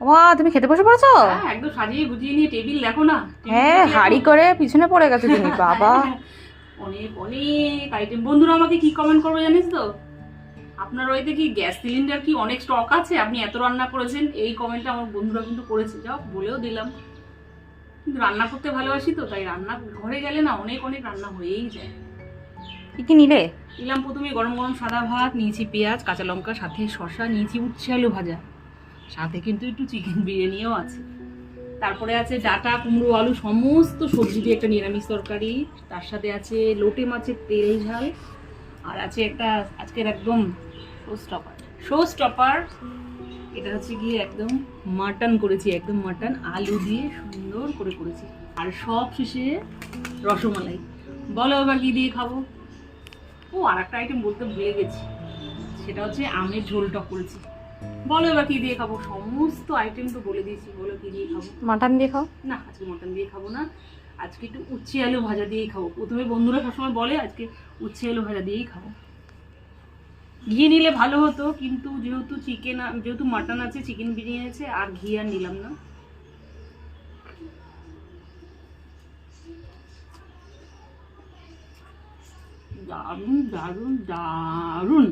ওয়া, তুমি খেতে বসে পড়েছো? হ্যাঁ, একদম সাজিয়ে গুজিয়ে নিয়ে টেবিল দেখো না। হ্যাঁ, হাড়ি করে পিছনে পড়ে গেছো তুমি, বাবা। অনেক অনেক আইটেম। বন্ধুরা আমাকে কি কমেন্ট করবে জানিস তো, আপনার ওইতে কি গ্যাস সিলিন্ডার কি অনেক স্টক আছে, আপনি এত রান্না করেছেন, এই কমেন্টটা আমার বন্ধুরা কিন্তু করেছে। যাও, বলেও দিলাম। কিন্তু রান্না করতে ভালোবাসি তো, তাই রান্না ঘরে গেলে না অনেক অনেক রান্না হয়েই যায়। কি কি নিলে? নিলাম প্রথমে গরম গরম সাদা ভাত, নিয়েছি পেঁয়াজ কাঁচা লঙ্কা, সাথে শসা, নিয়েছি উচ্ছে আলু ভাজা, সাথে কিন্তু একটু চিকেন বিরিয়ানিও আছে। তারপরে আছে ডাটা কুমড়ো আলু সমস্ত সবজি দিয়ে একটা নিরামিষ তরকারি, তার সাথে আছে লোটে মাছের তেল ঝাল, আর আছে একটা আজকের একদম শো স্টপার, এটা হচ্ছে গিয়ে একদম মাটন করেছি, একদম মাটন আলু দিয়ে সুন্দর করে করেছি। আর সব শেষে রসমালাই। বলো এবার কি দিয়ে খাবো? ও, আর একটা আইটেম বলতে ভুলে গেছি, সেটা হচ্ছে আমের ঝোলটা করেছি। বলো এবার কি দিয়ে খাবো? সমস্ত আইটেম তো বলে দিয়েছি, বলো কি দিয়ে খাবো? মাটন দিয়ে খাও। না, আজকে মটন দিয়ে খাবো না, আজকে একটু উচ্ছে আলু ভাজা দিয়েই খাবো। প্রথমে বন্ধুরা সবসময় বলে আজকে উচ্ছে আলু ভাজা দিয়েই খাবো। ঘি নিলে ভালো হতো, কিন্তু যেহেতু মাটন আছে, চিকেন বিরিয়ানি আছে, আর ঘি আর নিলাম না। দারুণ দারুণ দারুণ।